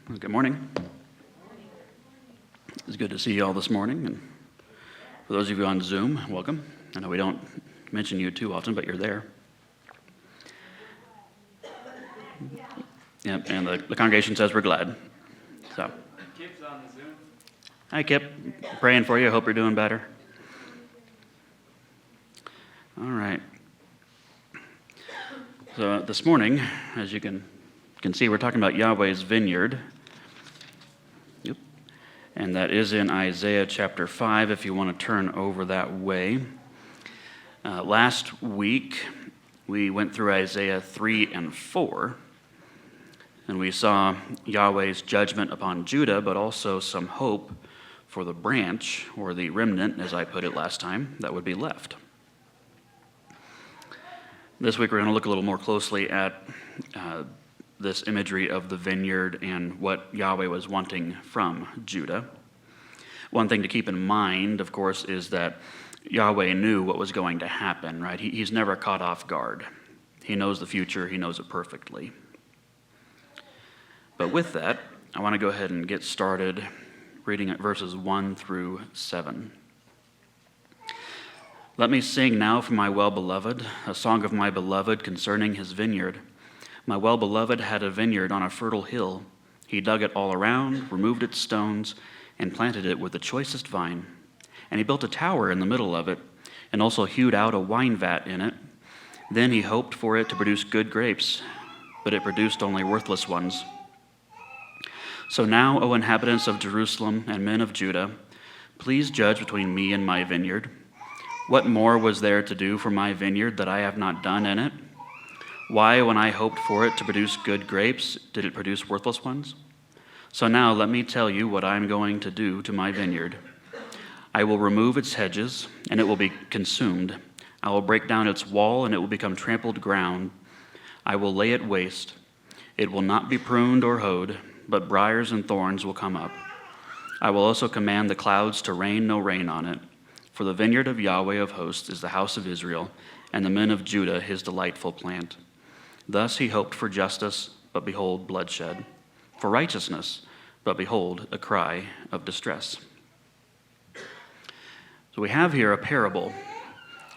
Well, good morning. It's good to see you all this morning. And for those of you on Zoom, welcome. I know we don't mention you too often, but you're there. Yep, and the congregation says we're glad. So, Kip's on the Zoom. Hi, Kip. Praying for you. Hope you're doing better. All right. So this morning, as you can see, we're talking about Yahweh's Vineyard. Yep. And that is in Isaiah chapter 5, if you want to turn over that way. Last week, we went through Isaiah 3 and 4, and we saw Yahweh's judgment upon Judah, but also some hope for the branch, or the remnant, as I put it last time, that would be left. This week, we're going to look a little more closely at this imagery of the vineyard and what Yahweh was wanting from Judah. One thing to keep in mind, of course, is that Yahweh knew what was going to happen, right? He's never caught off guard. He knows the future. He knows it perfectly. But with that, I want to go ahead and get started reading at verses 1 through 7. Let me sing now for my well-beloved, a song of my beloved concerning his vineyard. My well-beloved had a vineyard on a fertile hill. He dug it all around, removed its stones, and planted it with the choicest vine. And he built a tower in the middle of it, and also hewed out a wine vat in it. Then he hoped for it to produce good grapes, but it produced only worthless ones. So now, O inhabitants of Jerusalem and men of Judah, please judge between me and my vineyard. What more was there to do for my vineyard that I have not done in it? Why, when I hoped for it to produce good grapes, did it produce worthless ones? So now let me tell you what I'm going to do to my vineyard. I will remove its hedges, and it will be consumed. I will break down its wall, and it will become trampled ground. I will lay it waste. It will not be pruned or hoed, but briars and thorns will come up. I will also command the clouds to rain no rain on it. For the vineyard of Yahweh of hosts is the house of Israel, and the men of Judah his delightful plant. Thus he hoped for justice, but behold, bloodshed. For righteousness, but behold, a cry of distress. So we have here a parable.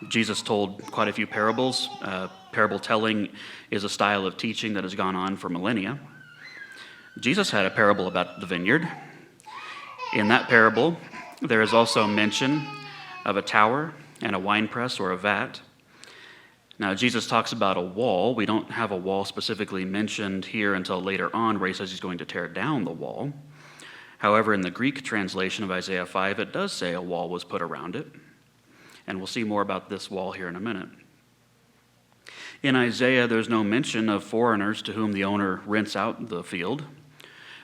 Jesus told quite a few parables. Parable telling is a style of teaching that has gone on for millennia. Jesus had a parable about the vineyard. In that parable, there is also mention of a tower and a winepress or a vat. Now, Jesus talks about a wall. We don't have a wall specifically mentioned here until later on, where he says he's going to tear down the wall. However, in the Greek translation of Isaiah 5, it does say a wall was put around it. And we'll see more about this wall here in a minute. In Isaiah, there's no mention of foreigners to whom the owner rents out the field,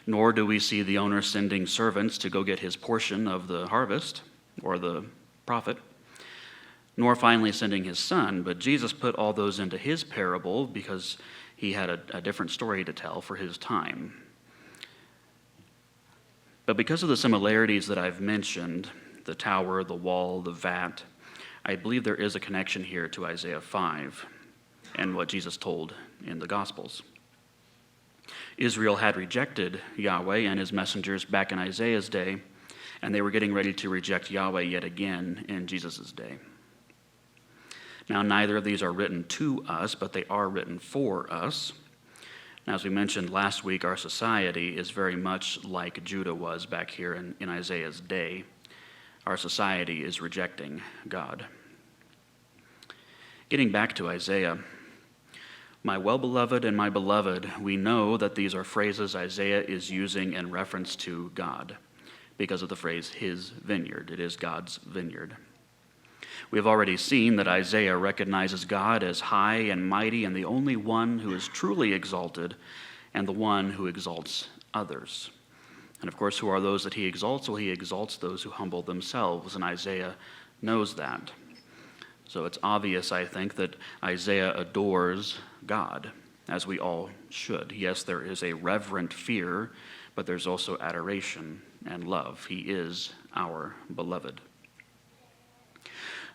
nor do we see the owner sending servants to go get his portion of the harvest or the profit, nor finally sending his son. But Jesus put all those into his parable because he had a different story to tell for his time. But because of the similarities that I've mentioned, the tower, the wall, the vat, I believe there is a connection here to Isaiah 5 and what Jesus told in the Gospels. Israel had rejected Yahweh and his messengers back in Isaiah's day, and they were getting ready to reject Yahweh yet again in Jesus' day. Now, neither of these are written to us, but they are written for us. Now, as we mentioned last week, our society is very much like Judah was back here in Isaiah's day. Our society is rejecting God. Getting back to Isaiah, my well-beloved and my beloved, we know that these are phrases Isaiah is using in reference to God because of the phrase his vineyard. It is God's vineyard. We have already seen that Isaiah recognizes God as high and mighty and the only one who is truly exalted and the one who exalts others. And of course, who are those that he exalts? Well, he exalts those who humble themselves, and Isaiah knows that. So it's obvious, I think, that Isaiah adores God, as we all should. Yes, there is a reverent fear, but there's also adoration and love. He is our beloved.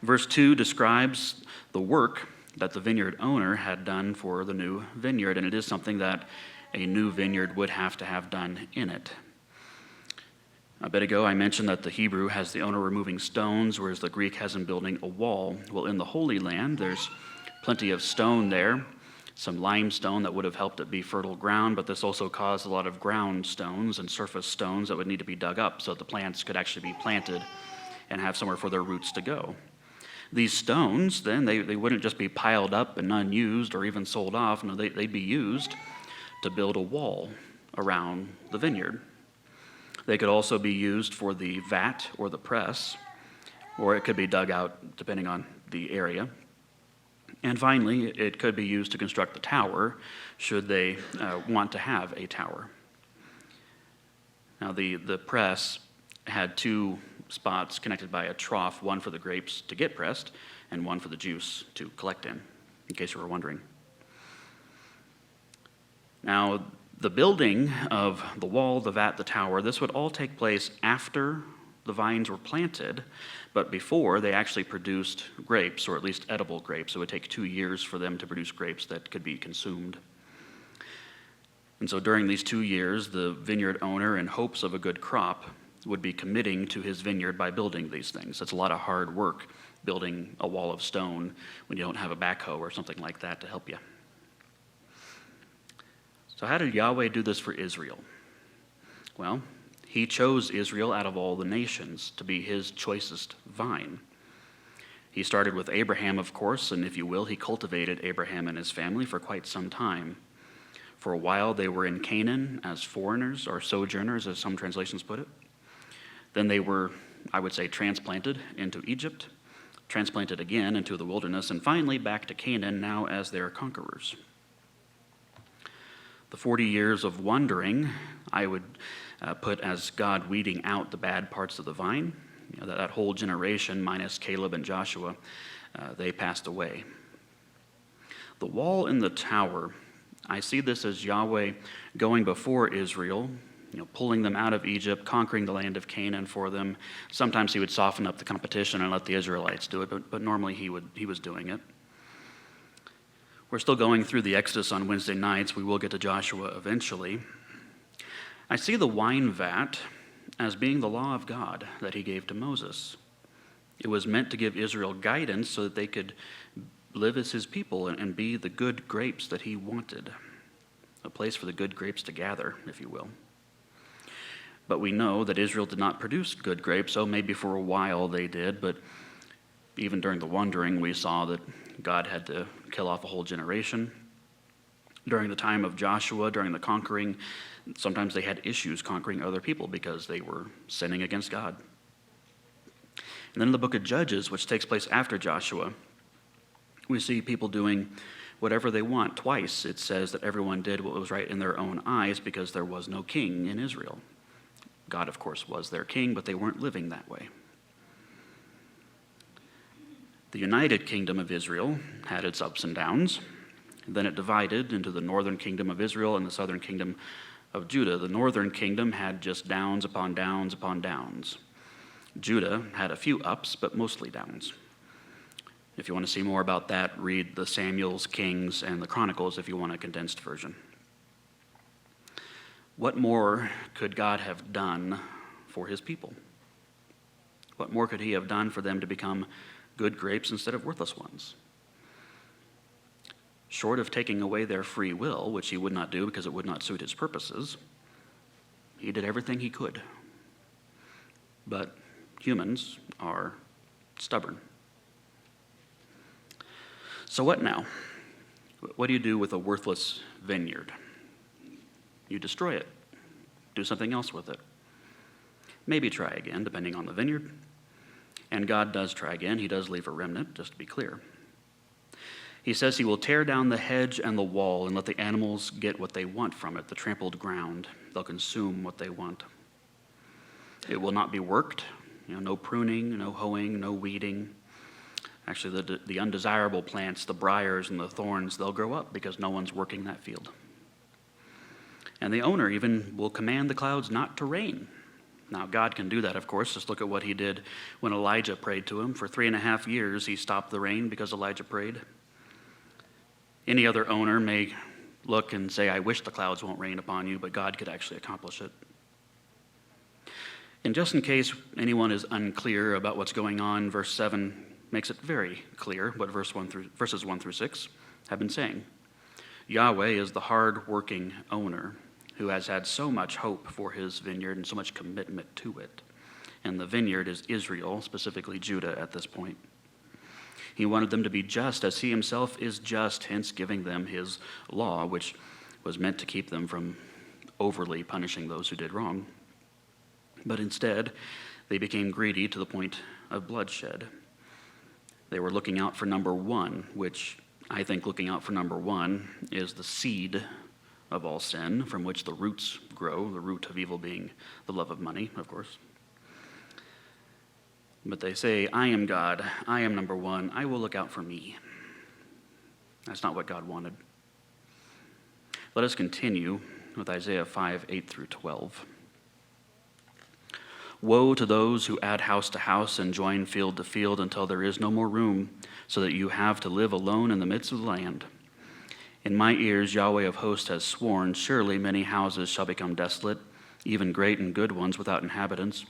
Verse 2 describes the work that the vineyard owner had done for the new vineyard, and it is something that a new vineyard would have to have done in it. A bit ago, I mentioned that the Hebrew has the owner removing stones, whereas the Greek has him building a wall. Well, in the Holy Land, there's plenty of stone there, some limestone that would have helped it be fertile ground, but this also caused a lot of ground stones and surface stones that would need to be dug up so that the plants could actually be planted and have somewhere for their roots to go. These stones, then, they wouldn't just be piled up and unused or even sold off. No, they'd be used to build a wall around the vineyard. They could also be used for the vat or the press, or it could be dug out depending on the area. And finally, it could be used to construct the tower, should they want to have a tower. Now, the press had two spots connected by a trough, one for the grapes to get pressed, and one for the juice to collect in case you were wondering. Now, the building of the wall, the vat, the tower, this would all take place after the vines were planted, but before they actually produced grapes, or at least edible grapes. It would take 2 years for them to produce grapes that could be consumed. And so during these 2 years, the vineyard owner, in hopes of a good crop, would be committing to his vineyard by building these things. That's a lot of hard work, building a wall of stone when you don't have a backhoe or something like that to help you. So how did Yahweh do this for Israel? Well, he chose Israel out of all the nations to be his choicest vine. He started with Abraham, of course, and if you will, he cultivated Abraham and his family for quite some time. For a while, they were in Canaan as foreigners or sojourners, as some translations put it. Then they were, I would say, transplanted into Egypt, transplanted again into the wilderness, and finally back to Canaan now as their conquerors. The 40 years of wandering, I would put as God weeding out the bad parts of the vine. You know, that whole generation, minus Caleb and Joshua, they passed away. The wall and the tower, I see this as Yahweh going before Israel, pulling them out of Egypt, conquering the land of Canaan for them. Sometimes he would soften up the competition and let the Israelites do it, but normally he was doing it. We're still going through the Exodus on Wednesday nights. We will get to Joshua eventually. I see the wine vat as being the law of God that he gave to Moses. It was meant to give Israel guidance so that they could live as his people and be the good grapes that he wanted, a place for the good grapes to gather, if you will. But we know that Israel did not produce good grapes, so maybe for a while they did, but even during the wandering, we saw that God had to kill off a whole generation. During the time of Joshua, during the conquering, sometimes they had issues conquering other people because they were sinning against God. And then in the book of Judges, which takes place after Joshua, we see people doing whatever they want. Twice it says that everyone did what was right in their own eyes because there was no king in Israel. God, of course, was their king, but they weren't living that way. The United Kingdom of Israel had its ups and downs. Then it divided into the northern kingdom of Israel and the southern kingdom of Judah. The northern kingdom had just downs upon downs upon downs. Judah had a few ups, but mostly downs. If you want to see more about that, read the Samuels, Kings, and the Chronicles if you want a condensed version. What more could God have done for his people? What more could he have done for them to become good grapes instead of worthless ones? Short of taking away their free will, which he would not do because it would not suit his purposes, he did everything he could. But humans are stubborn. So what now? What do you do with a worthless vineyard? You destroy it. Do something else with it. Maybe try again, depending on the vineyard. And God does try again. He does leave a remnant, just to be clear. He says he will tear down the hedge and the wall and let the animals get what they want from it, the trampled ground. They'll consume what they want. It will not be worked. No pruning, no hoeing, no weeding. Actually, the undesirable plants, the briars and the thorns, they'll grow up because no one's working that field. And the owner even will command the clouds not to rain. Now, God can do that, of course. Just look at what he did when Elijah prayed to him. For 3.5 years, he stopped the rain because Elijah prayed. Any other owner may look and say, I wish the clouds won't rain upon you, but God could actually accomplish it. And just in case anyone is unclear about what's going on, verse 7 makes it very clear what verses 1 through 6 have been saying. Yahweh is the hard-working owner who has had so much hope for his vineyard and so much commitment to it. And the vineyard is Israel, specifically Judah at this point. He wanted them to be just as he himself is just, hence giving them his law, which was meant to keep them from overly punishing those who did wrong. But instead, they became greedy to the point of bloodshed. They were looking out for number one, which I think looking out for number one is the seed of all sin, from which the roots grow, the root of evil being the love of money, of course. But they say, I am God, I am number one, I will look out for me. That's not what God wanted. Let us continue with Isaiah 5, 8 through 12. Woe to those who add house to house and join field to field until there is no more room, so that you have to live alone in the midst of the land. In my ears Yahweh of hosts has sworn, surely many houses shall become desolate, even great and good ones without inhabitants.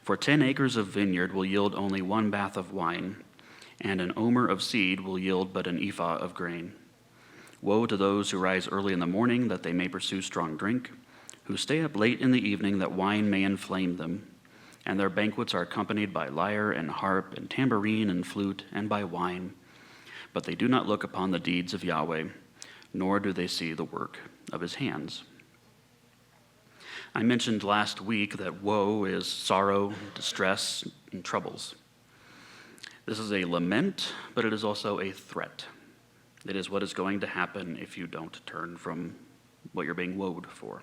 For 10 acres of vineyard will yield only 1 bath of wine, and an omer of seed will yield but an ephah of grain. Woe to those who rise early in the morning, that they may pursue strong drink, who stay up late in the evening, that wine may inflame them. And their banquets are accompanied by lyre and harp and tambourine and flute and by wine. But they do not look upon the deeds of Yahweh, nor do they see the work of his hands. I mentioned last week that woe is sorrow, distress, and troubles. This is a lament, but it is also a threat. It is what is going to happen if you don't turn from what you're being woed for.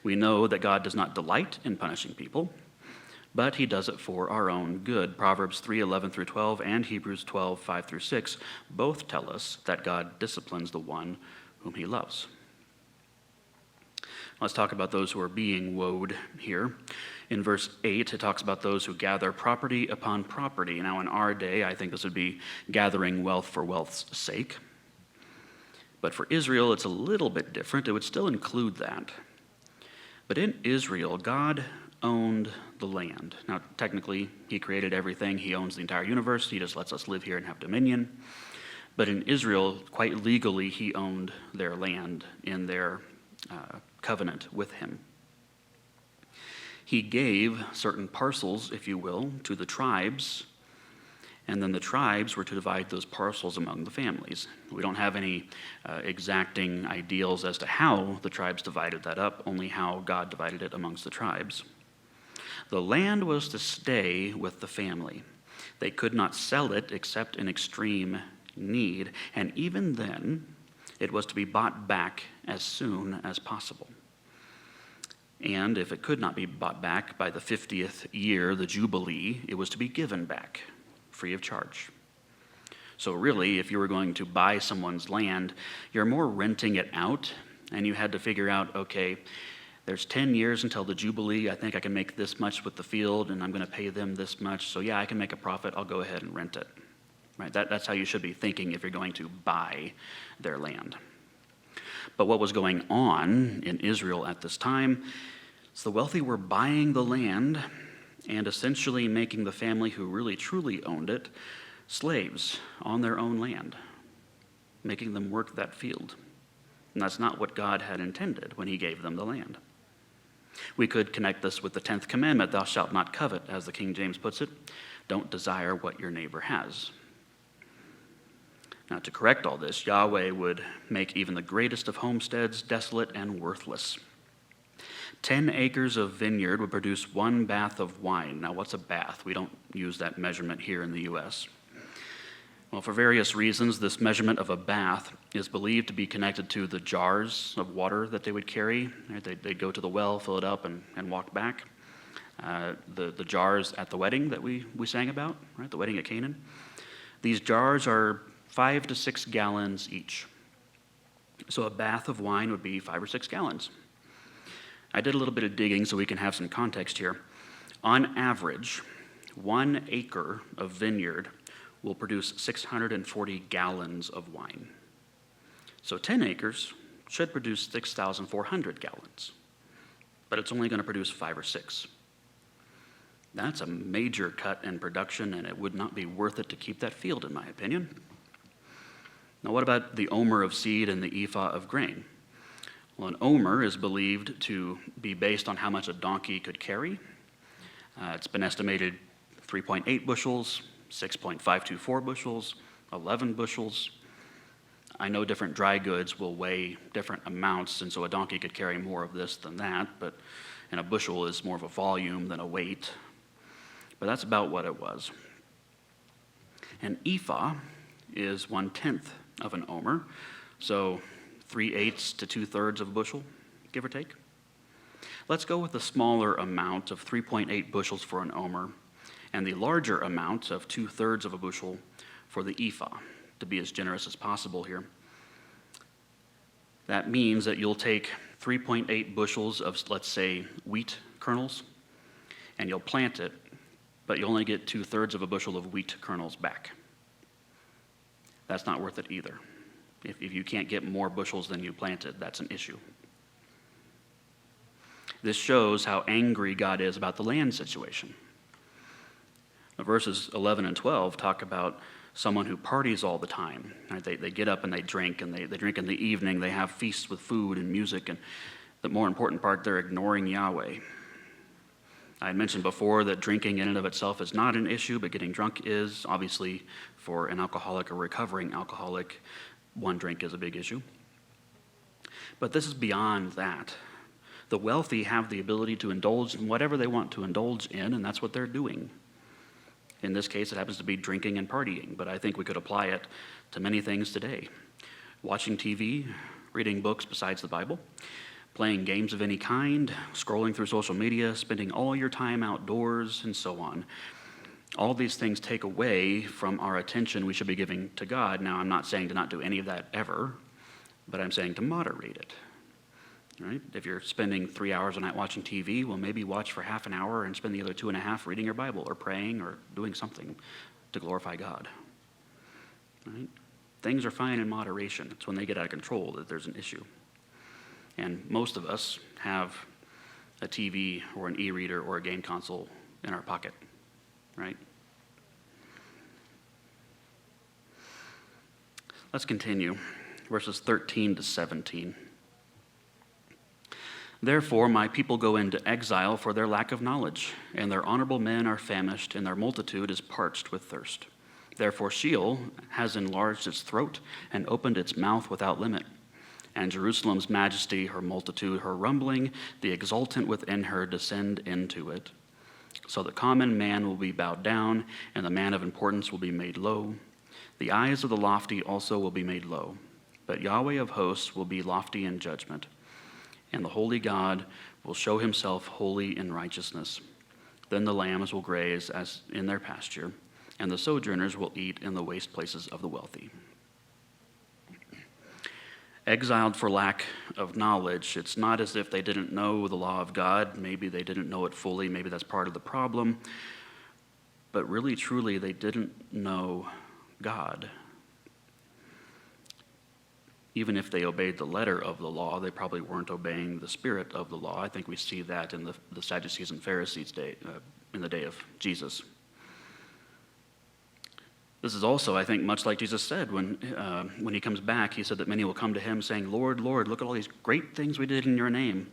We know that God does not delight in punishing people, but he does it for our own good. Proverbs 3:11 through 12 and Hebrews 12, 5 through 6 both tell us that God disciplines the one whom he loves. Let's talk about those who are being woed here. In verse 8, it talks about those who gather property upon property. Now, in our day, I think this would be gathering wealth for wealth's sake. But for Israel, it's a little bit different. It would still include that. But in Israel, God owned the land. Now, technically, he created everything. He owns the entire universe. He just lets us live here and have dominion. But in Israel, quite legally, he owned their land in their covenant with him. He gave certain parcels, if you will, to the tribes, and then the tribes were to divide those parcels among the families. We don't have any exacting ideals as to how the tribes divided that up, only how God divided it amongst the tribes. The land was to stay with the family. They could not sell it except in extreme need, and even then, it was to be bought back as soon as possible. And if it could not be bought back by the 50th year, the Jubilee, it was to be given back, free of charge. So really, if you were going to buy someone's land, you're more renting it out, and you had to figure out, okay, there's 10 years until the Jubilee. I think I can make this much with the field, and I'm going to pay them this much. So yeah, I can make a profit. I'll go ahead and rent it. Right? That's how you should be thinking if you're going to buy their land. But what was going on in Israel at this time is the wealthy were buying the land and essentially making the family who really truly owned it slaves on their own land, making them work that field. And that's not what God had intended when he gave them the land. We could connect this with the 10th commandment, thou shalt not covet, as the King James puts it. Don't desire what your neighbor has. Now, to correct all this, Yahweh would make even the greatest of homesteads desolate and worthless. 10 acres of vineyard would produce 1 bath of wine. Now, what's a bath? We don't use that measurement here in the U.S. Well, for various reasons, this measurement of a bath is believed to be connected to the jars of water that they would carry. Right? They'd go to the well, fill it up, and walk back. The jars at the wedding that we sang about, right? The wedding at Canaan. These jars are 5 to 6 gallons each. So a bath of wine would be 5 or 6 gallons. I did a little bit of digging so we can have some context here. On average, 1 acre of vineyard will produce 640 gallons of wine. So 10 acres should produce 6,400 gallons, but it's only going to produce 5 or 6. That's a major cut in production, and it would not be worth it to keep that field, in my opinion. Now, what about the omer of seed and the ephah of grain? Well, an omer is believed to be based on how much a donkey could carry. It's been estimated 3.8 bushels, 6.524 bushels, 11 bushels. I know different dry goods will weigh different amounts, and so a donkey could carry more of this than that, and a bushel is more of a volume than a weight. But that's about what it was. An ephah is 1/10 of an omer, so 3/8 to 2/3 of a bushel, give or take. Let's go with the smaller amount of 3.8 bushels for an omer, and the larger amount of 2/3 of a bushel for the ephah, to be as generous as possible here. That means that you'll take 3.8 bushels of, let's say, wheat kernels, and you'll plant it, but you only get 2/3 of a bushel of wheat kernels back. That's not worth it either. If you can't get more bushels than you planted, that's an issue. This shows how angry God is about the land situation. Now, verses 11 and 12 talk about someone who parties all the time. Right? They get up and they drink in the evening, they have feasts with food and music, and the more important part, they're ignoring Yahweh. I had mentioned before that drinking in and of itself is not an issue, but getting drunk is. Obviously, for an alcoholic or recovering alcoholic, one drink is a big issue. But this is beyond that. The wealthy have the ability to indulge in whatever they want to indulge in, and that's what they're doing. In this case, it happens to be drinking and partying, but I think we could apply it to many things today. Watching TV, reading books besides the Bible, playing games of any kind, scrolling through social media, spending all your time outdoors, and so on. All these things take away from our attention we should be giving to God. Now, I'm not saying to not do any of that ever, but I'm saying to moderate it. Right? If you're spending 3 hours a night watching TV, well, maybe watch for half an hour and spend the other 2.5 reading your Bible or praying or doing something to glorify God. Right? Things are fine in moderation. It's when they get out of control that there's an issue. And most of us have a TV or an e-reader or a game console in our pocket, right? Let's continue. Verses 13 to 17. Therefore, my people go into exile for their lack of knowledge, and their honorable men are famished, and their multitude is parched with thirst. Therefore, Sheol has enlarged its throat and opened its mouth without limit. And Jerusalem's majesty, her multitude, her rumbling, the exultant within her descend into it. So the common man will be bowed down, and the man of importance will be made low. The eyes of the lofty also will be made low. But Yahweh of hosts will be lofty in judgment, and the holy God will show himself holy in righteousness. Then the lambs will graze as in their pasture, and the sojourners will eat in the waste places of the wealthy. Exiled for lack of knowledge, it's not as if they didn't know the law of God. Maybe they didn't know it fully. Maybe that's part of the problem. But really, truly, they didn't know God. Even if they obeyed the letter of the law, they probably weren't obeying the spirit of the law. I think we see that in the Sadducees and Pharisees' day, in the day of Jesus. This is also, I think, much like Jesus said when he comes back. He said that many will come to him saying, Lord, Lord, look at all these great things we did in your name.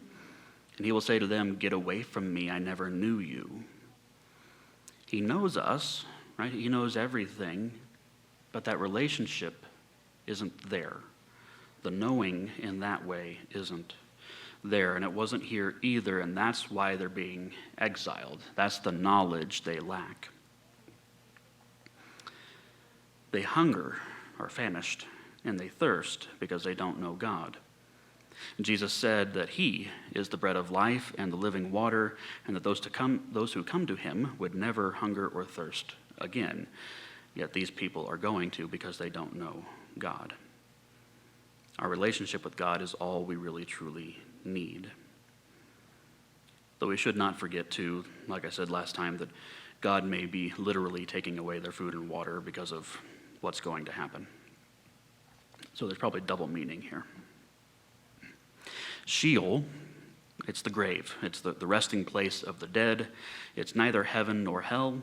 And he will say to them, get away from me, I never knew you. He knows us, right? He knows everything, but that relationship isn't there. The knowing in that way isn't there, and it wasn't here either, and that's why they're being exiled. That's the knowledge they lack. They hunger, are famished, and they thirst because they don't know God. Jesus said that he is the bread of life and the living water, and that those who come to him would never hunger or thirst again. Yet these people are going to because they don't know God. Our relationship with God is all we really truly need. Though we should not forget to, like I said last time, that God may be literally taking away their food and water because of what's going to happen. So there's probably double meaning here. Sheol, it's the grave. It's the resting place of the dead. It's neither heaven nor hell.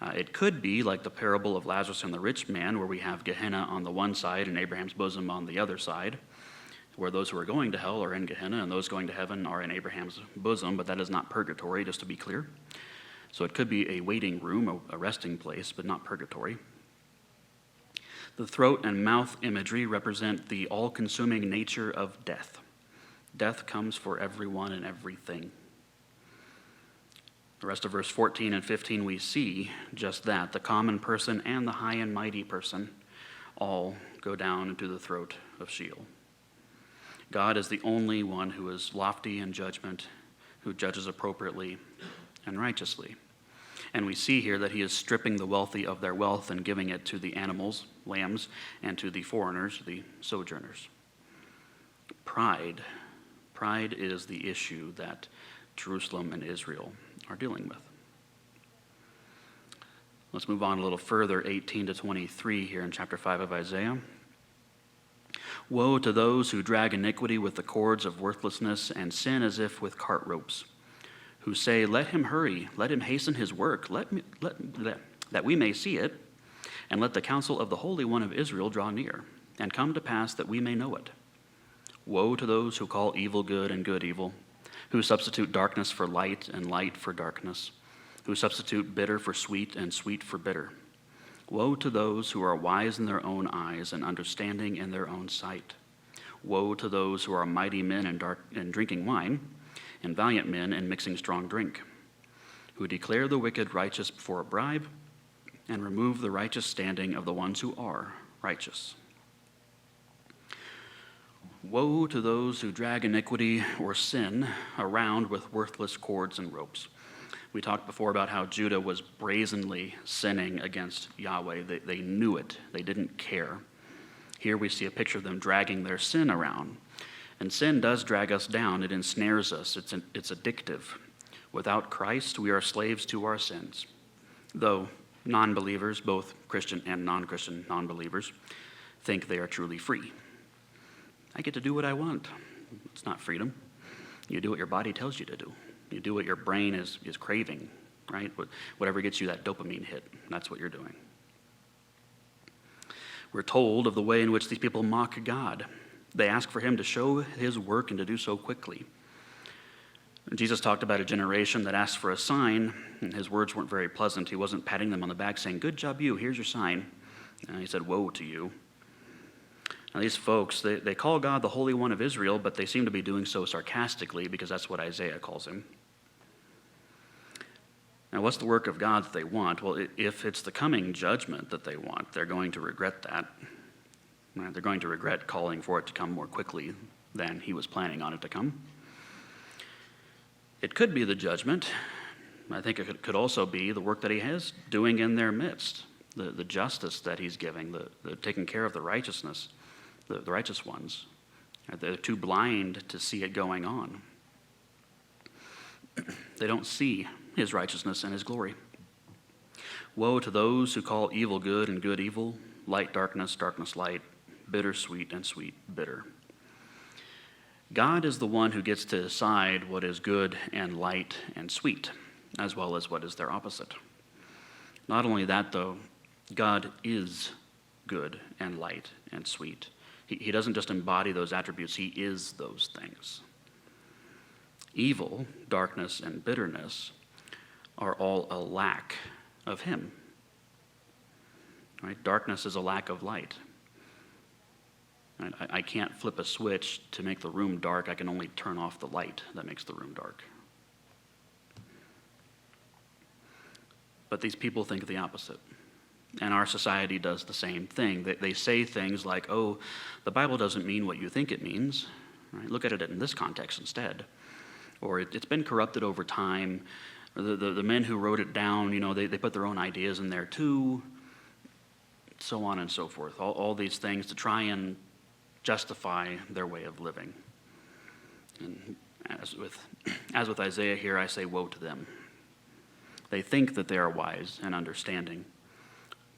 It could be like the parable of Lazarus and the rich man, where we have Gehenna on the one side and Abraham's bosom on the other side, where those who are going to hell are in Gehenna and those going to heaven are in Abraham's bosom, but that is not purgatory, just to be clear. So it could be a waiting room, a resting place, but not purgatory. The throat and mouth imagery represent the all-consuming nature of death. Death comes for everyone and everything. The rest of verse 14 and 15, we see just that. The common person and the high and mighty person all go down into the throat of Sheol. God is the only one who is lofty in judgment, who judges appropriately and righteously. And we see here that he is stripping the wealthy of their wealth and giving it to the animals, lambs, and to the foreigners, the sojourners. Pride is the issue that Jerusalem and Israel are dealing with. Let's move on a little further, 18 to 23 here in chapter 5 of Isaiah. Woe to those who drag iniquity with the cords of worthlessness and sin as if with cart ropes, who say, let him hurry, let him hasten his work, that we may see it, and let the counsel of the Holy One of Israel draw near, and come to pass that we may know it. Woe to those who call evil good and good evil, who substitute darkness for light and light for darkness, who substitute bitter for sweet and sweet for bitter. Woe to those who are wise in their own eyes and understanding in their own sight. Woe to those who are mighty men in drinking wine, and valiant men in mixing strong drink, who declare the wicked righteous for a bribe, and remove the righteous standing of the ones who are righteous. Woe to those who drag iniquity or sin around with worthless cords and ropes. We talked before about how Judah was brazenly sinning against Yahweh. They knew it. They didn't care. Here we see a picture of them dragging their sin around. And sin does drag us down. It ensnares us. It's addictive. Without Christ, we are slaves to our sins. Though non-believers, both Christian and non-Christian non-believers, think they are truly free. I get to do what I want. It's not freedom. You do what your body tells you to do. You do what your brain is craving, right? Whatever gets you that dopamine hit, that's what you're doing. We're told of the way in which these people mock God. They ask for him to show his work and to do so quickly. Jesus talked about a generation that asked for a sign, and his words weren't very pleasant. He wasn't patting them on the back saying, good job you, here's your sign. And he said, woe to you. Now these folks, they call God the Holy One of Israel, but they seem to be doing so sarcastically because that's what Isaiah calls him. Now what's the work of God that they want? Well, if it's the coming judgment that they want, they're going to regret that. Right? They're going to regret calling for it to come more quickly than he was planning on it to come. It could be the judgment. I think it could also be the work that he is doing in their midst, the justice that he's giving, the taking care of the righteousness. The righteous ones. They're too blind to see it going on. They don't see his righteousness and his glory. Woe to those who call evil good and good evil, light darkness, darkness light, bitter sweet and sweet bitter. God is the one who gets to decide what is good and light and sweet, as well as what is their opposite. Not only that, though, God is good and light and sweet. He doesn't just embody those attributes, he is those things. Evil, darkness, and bitterness are all a lack of him. Right? Darkness is a lack of light. Right? I can't flip a switch to make the room dark. I can only turn off the light that makes the room dark. But these people think the opposite. And our society does the same thing. They say things like, oh, the Bible doesn't mean what you think it means. Right? Look at it in this context instead. Or it's been corrupted over time. Or the men who wrote it down, they put their own ideas in there too. So on and so forth. All these things to try and justify their way of living. And as with Isaiah here, I say woe to them. They think that they are wise and understanding.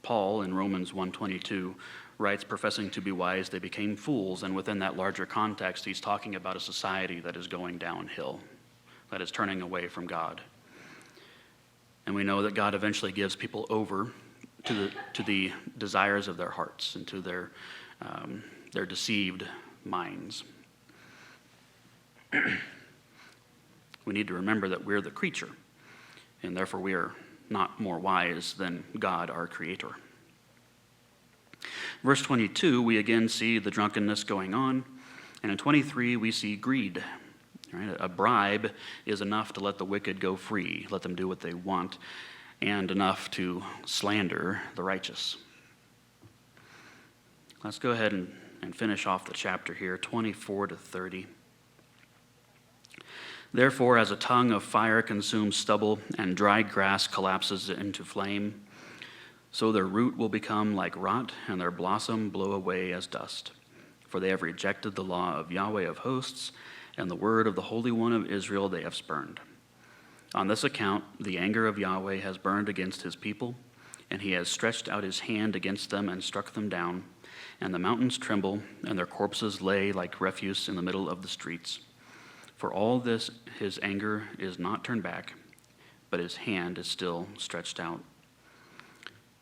Paul in Romans 1:22 writes, professing to be wise, they became fools. And within that larger context, he's talking about a society that is going downhill, that is turning away from God. And we know that God eventually gives people over to the desires of their hearts and to their deceived minds. We need to remember that we're the creature, and therefore we are not more wise than God, our Creator. Verse 22, we again see the drunkenness going on, and in 23 we see greed. Right? A bribe is enough to let the wicked go free, let them do what they want, and enough to slander the righteous. Let's go ahead and finish off the chapter here, 24 to 30. Therefore, as a tongue of fire consumes stubble and dry grass collapses into flame, so their root will become like rot and their blossom blow away as dust. For they have rejected the law of Yahweh of hosts, and the word of the Holy One of Israel they have spurned. On this account, the anger of Yahweh has burned against his people, and he has stretched out his hand against them and struck them down, and the mountains tremble, and their corpses lay like refuse in the middle of the streets. For all this, his anger is not turned back, but his hand is still stretched out.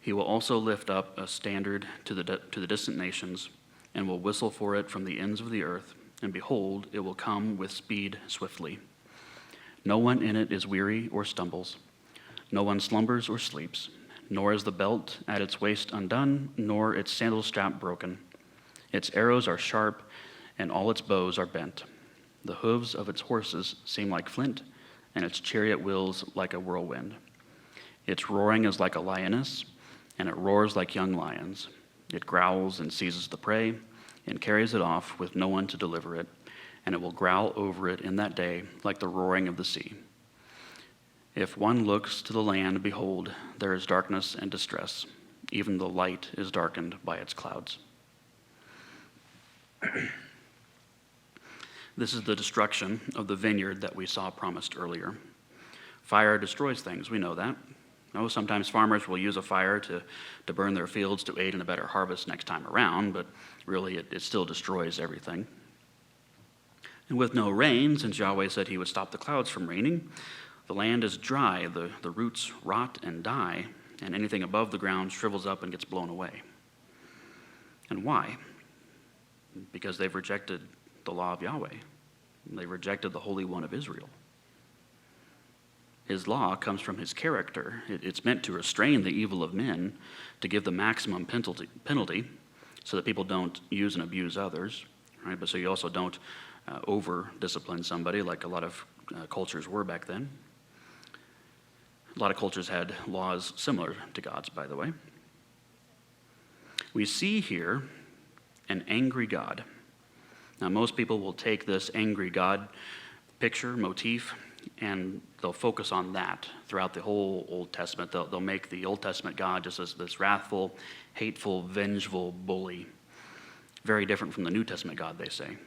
He will also lift up a standard to the distant nations, and will whistle for it from the ends of the earth, and behold, it will come with speed swiftly. No one in it is weary or stumbles. No one slumbers or sleeps, nor is the belt at its waist undone, nor its sandal strap broken. Its arrows are sharp, and all its bows are bent. The hooves of its horses seem like flint, and its chariot wheels like a whirlwind. Its roaring is like a lioness, and it roars like young lions. It growls and seizes the prey, and carries it off with no one to deliver it, and it will growl over it in that day like the roaring of the sea. If one looks to the land, behold, there is darkness and distress. Even the light is darkened by its clouds. This is the destruction of the vineyard that we saw promised earlier. Fire destroys things, we know that. Sometimes farmers will use a fire to burn their fields to aid in a better harvest next time around, but really it still destroys everything. And with no rain, since Yahweh said he would stop the clouds from raining, the land is dry, the roots rot and die, and anything above the ground shrivels up and gets blown away. And why? Because they've rejected the law of Yahweh. They rejected the Holy One of Israel. His law comes from his character. It's meant to restrain the evil of men, to give the maximum penalty so that people don't use and abuse others, right? But so you also don't over-discipline somebody like a lot of cultures were back then. A lot of cultures had laws similar to God's, by the way. We see here an angry God. Now, most people will take this angry God picture, motif, and they'll focus on that throughout the whole Old Testament. They'll make the Old Testament God just as this wrathful, hateful, vengeful bully. Very different from the New Testament God, they say.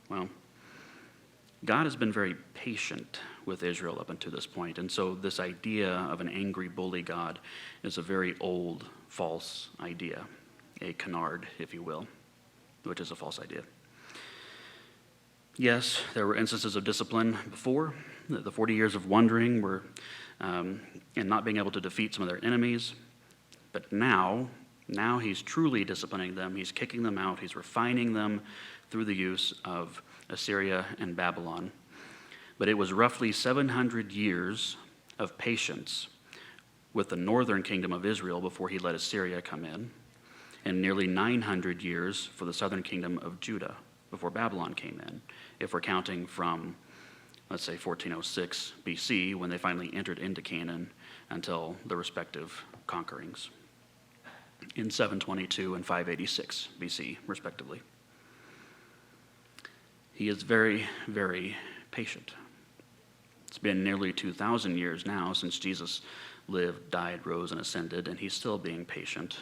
Well, God has been very patient with Israel up until this point, and so this idea of an angry bully God is a very old, false idea, a canard, if you will, which is a false idea. Yes, there were instances of discipline before. The 40 years of wandering were and not being able to defeat some of their enemies. But now he's truly disciplining them. He's kicking them out. He's refining them through the use of Assyria and Babylon. But it was roughly 700 years of patience with the northern kingdom of Israel before he let Assyria come in, and nearly 900 years for the southern kingdom of Judah before Babylon came in, if we're counting from, let's say, 1406 BC, when they finally entered into Canaan, until the respective conquerings in 722 and 586 BC, respectively. He is very, very patient. It's been nearly 2,000 years now since Jesus lived, died, rose, and ascended, and he's still being patient.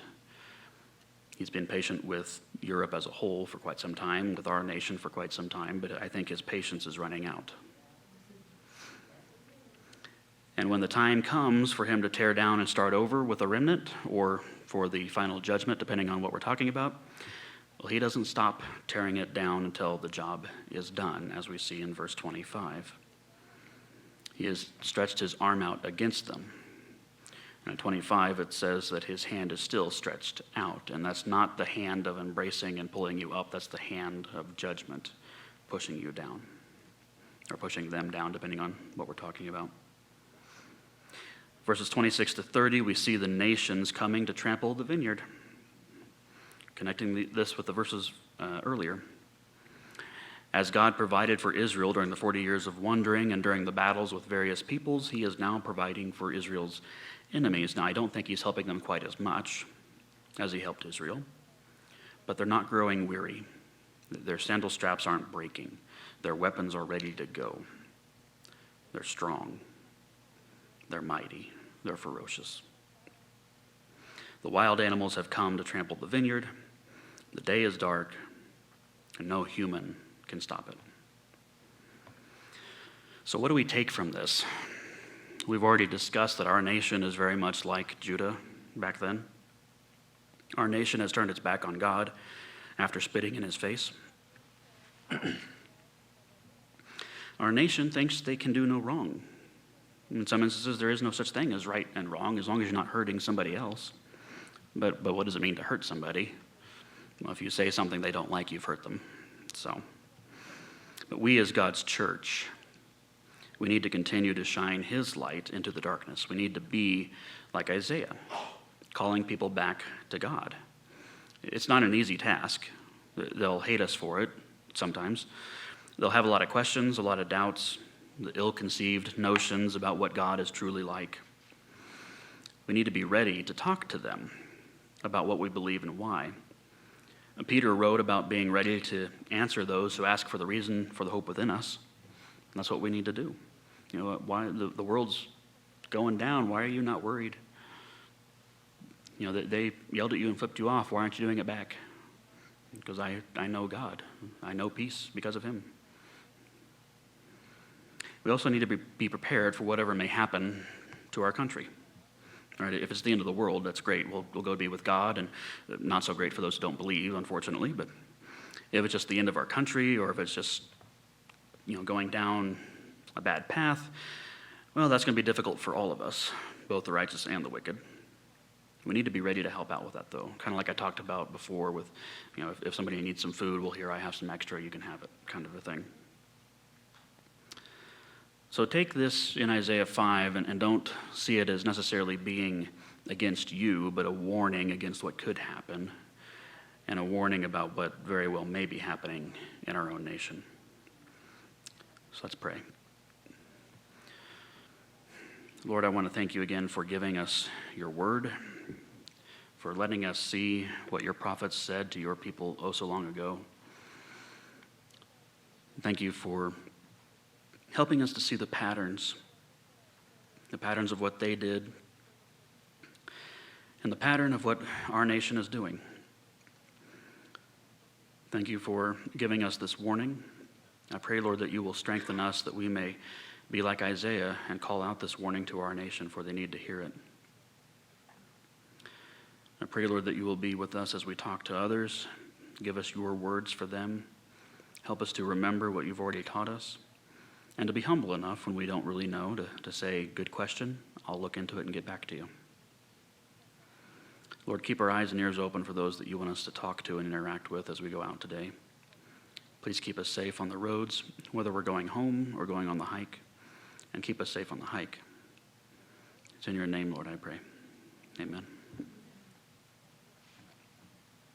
He's been patient with Europe as a whole for quite some time, with our nation for quite some time, but I think his patience is running out. And when the time comes for him to tear down and start over with a remnant, or for the final judgment, depending on what we're talking about. Well, he doesn't stop tearing it down until the job is done, as we see in verse 25. He has stretched his arm out against them. And in 25, it says that his hand is still stretched out, and that's not the hand of embracing and pulling you up, that's the hand of judgment pushing you down, or pushing them down, depending on what we're talking about. Verses 26 to 30, we see the nations coming to trample the vineyard, connecting this with the verses earlier. As God provided for Israel during the 40 years of wandering and during the battles with various peoples, he is now providing for Israel's enemies. Now, I don't think he's helping them quite as much as he helped Israel, but they're not growing weary. Their sandal straps aren't breaking. Their weapons are ready to go. They're strong. They're mighty. They're ferocious. The wild animals have come to trample the vineyard. The day is dark, and no human can stop it. So what do we take from this? We've already discussed that our nation is very much like Judah back then. Our nation has turned its back on God after spitting in his face. Our nation thinks they can do no wrong. In some instances, there is no such thing as right and wrong, as long as you're not hurting somebody else. But what does it mean to hurt somebody? Well, if you say something they don't like, you've hurt them. But we as God's church, we need to continue to shine his light into the darkness. We need to be like Isaiah, calling people back to God. It's not an easy task. They'll hate us for it sometimes. They'll have a lot of questions, a lot of doubts, the ill-conceived notions about what God is truly like. We need to be ready to talk to them about what we believe and why. Peter wrote about being ready to answer those who ask for the reason for the hope within us. And that's what we need to do. You know, why the world's going down. Why are you not worried? You know, they yelled at you and flipped you off. Why aren't you doing it back? Because I know God. I know peace because of him. We also need to be prepared for whatever may happen to our country. All right, if it's the end of the world, that's great. We'll go be with God, and not so great for those who don't believe, unfortunately. But if it's just the end of our country, or if it's just, going down a bad path, well, that's going to be difficult for all of us, both the righteous and the wicked. We need to be ready to help out with that, though. Kind of like I talked about before with, if somebody needs some food, well, here, I have some extra, you can have it, kind of a thing. So take this in Isaiah 5 and don't see it as necessarily being against you, but a warning against what could happen and a warning about what very well may be happening in our own nation. So let's pray. Lord, I want to thank you again for giving us your word, for letting us see what your prophets said to your people oh so long ago. Thank you for helping us to see the patterns of what they did, and the pattern of what our nation is doing. Thank you for giving us this warning. I pray, Lord, that you will strengthen us, that we may be like Isaiah and call out this warning to our nation, for they need to hear it. I pray, Lord, that you will be with us as we talk to others. Give us your words for them. Help us to remember what you've already taught us, and to be humble enough when we don't really know to say, good question, I'll look into it and get back to you. Lord, keep our eyes and ears open for those that you want us to talk to and interact with as we go out today. Please keep us safe on the roads, whether we're going home or going on the hike, and keep us safe on the hike. It's in your name, Lord, I pray. Amen.